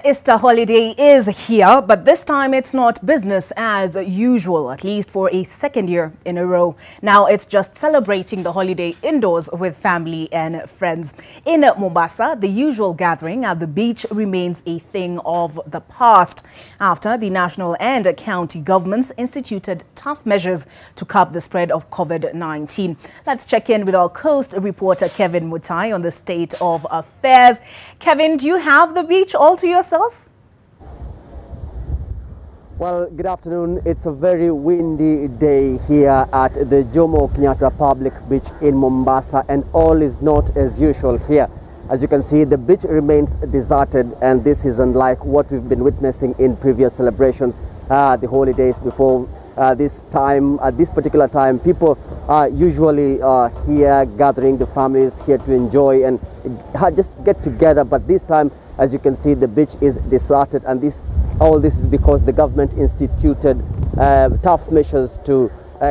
Easter holiday is here, but this time it's not business as usual, at least for a second year in a row. Now it's just celebrating the holiday indoors with family and friends. In Mombasa, the usual gathering at the beach remains a thing of the past after the national and county governments instituted tough measures to curb the spread of COVID-19. Let's check in with our coast reporter Kevin Mutai on the state of affairs. Kevin, do you have the beach all to yourself? Well, good afternoon. It's a very windy day here at the Jomo Kenyatta Public Beach in Mombasa, and all is not as usual here. As you can see, the beach remains deserted, and this is unlike what we've been witnessing in previous celebrations, the holidays before. This time, at this particular time, people are usually here gathering, the families here to enjoy and just get together. But this time, as you can see, the beach is deserted, and all this is because the government instituted tough measures to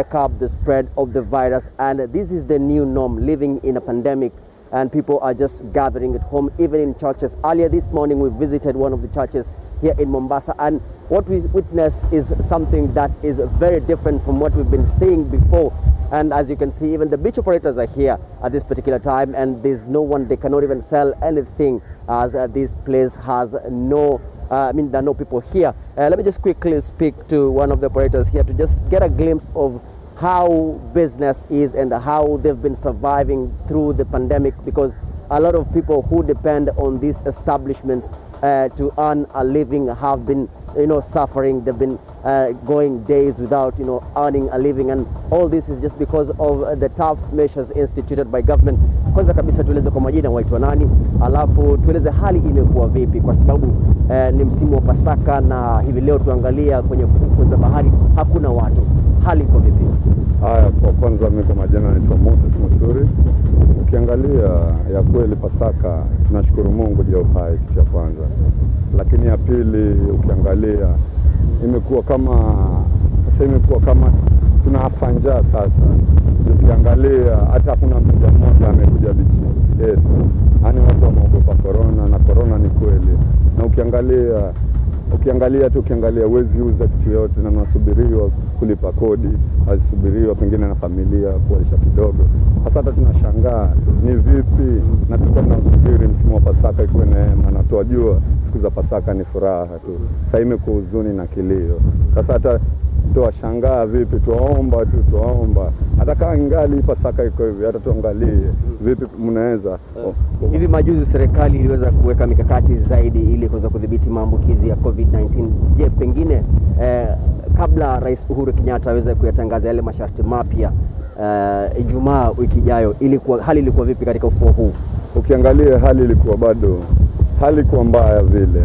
curb the spread of the virus. And this is the new norm, living in a pandemic, and people are just gathering at home, even in churches. Earlier this morning, we visited one of the churches here in Mombasa, and what we witnessed is something that is very different from what we've been seeing before. And as you can see, even the beach operators are here at this particular time, and there's no one, they cannot even sell anything, as this place has no, there are no people here. Let me just quickly speak to one of the operators here to just get a glimpse of how business is and how they've been surviving through the pandemic, because a lot of people who depend on these establishments to earn a living have been, suffering. They've been going days without, earning a living, and all this is just because of the tough measures instituted by government. Kwanza kabisa tueleze kwa majina waitwa nani, alafu tueleze hali imekuwa vipi, kwa sababu ni msimu wa Pasaka na hivi leo tuangalia kwenye fukwe za bahari hakuna watu. Hali iko vipi? Haya, kwa kwanza mimi kwa majina naitwa Moses Muturi. Ukiangalia ya kweli Pasaka tunashukuru Mungu juu ya uhai, kitu cha kwanza. Lakini ya pili ukiangalia imekuwa kama tunafanja sasa. Ukiangalia hata hakuna mtu mmoja amekuja bichi yetu. Yaani watu wameogopa corona, na corona ni kweli. Na ukiangalia huwezi uza kitu yote, na unasubiriwa kulipa kodi, asubiriwa pengine na familia kualisha kidogo. Sasa hata tunashangaa ni vipi, na tulikuwa tunasubiri msimu wa Pasaka ikuwe neema, na tuwajua siku za Pasaka ni furaha tu. Sasa imekuwa huzuni na kilio. Sasa hata tuwashangaa vipi, tuwaomba hata kama ingali Pasaka iko hivi, hata tuangalie vipi mnaweza. Hivi majuzi serikali iliweza kuweka mikakati zaidi ili kuweza kudhibiti maambukizi ya COVID-19. Je, pengine kabla Rais Uhuru Kenyatta aweze kuyatangaza yale masharti mapya Ijumaa wiki ijayo, hali ilikuwa vipi katika ufuo huu? Ukiangalia hali ilikuwa mbaya vile.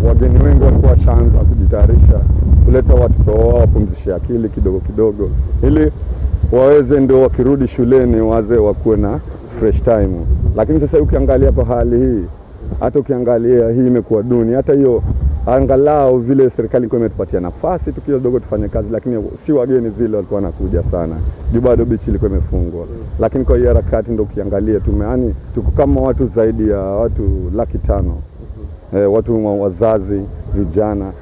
Wageni wengi walikuwa washaanza kujitayarisha kuleta watoto wao wapumzishe akili kidogo ili waweze ndio wakirudi shuleni wakuwe na fresh time. Lakini sasa ukiangalia hapa hali hii, hata ukiangalia hii imekuwa duni. Hata hiyo angalau vile serikali ilikuwa imetupatia nafasi kidogo tufanye kazi, lakini si wageni vile walikuwa wanakuja sana. Juu bado beach ilikuwa imefungwa. Lakini kwa hiyo harakati ndio ukiangalia tuko kama watu zaidi ya watu 500,000. Watu wazazi, vijana,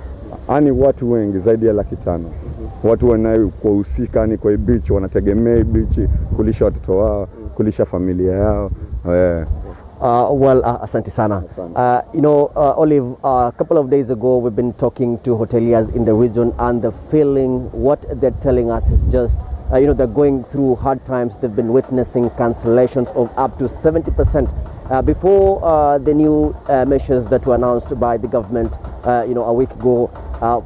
watu wengi zaidi ya 500,000. Watu wanaohusika ni kwa beach, wanategemea beach kulisha watoto wao, kulisha familia yao. Asante sana. Olive, a couple of days ago we've been talking to hoteliers in the region, and the feeling, what they're telling us is just, they're going through hard times. They've been witnessing cancellations of up to 70%. Before the new measures that were announced by the government, a week ago,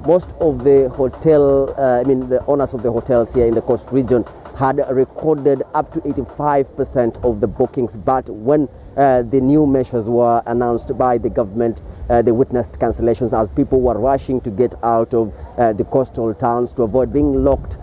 most of the the owners of the hotels here in the coast region had recorded up to 85% of the bookings. But when the new measures were announced by the government, they witnessed cancellations as people were rushing to get out of the coastal towns to avoid being locked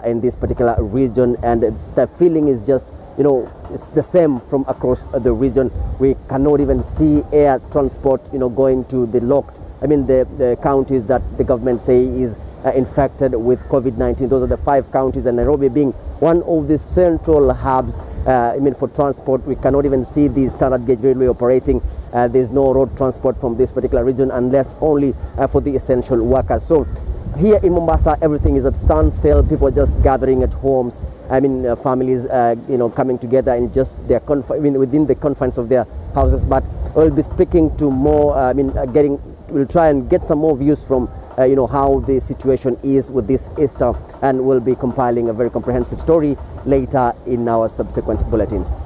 in this particular region. And the feeling is just, it's the same from across the region. We cannot even see air transport, going to the locked, the counties that the government say is infected with COVID-19. Those are the 5 counties, and Nairobi being one of the central hubs for transport. We cannot even see the standard gauge railway operating. there's no road transport from this particular region unless only for the essential workers. So here in Mombasa, everything is at standstill. People are just gathering at homes. I mean, families, coming together in just their within the confines of their houses. But we'll be speaking to more. We'll try and get some more views from how the situation is with this Easter, and we'll be compiling a very comprehensive story later in our subsequent bulletins.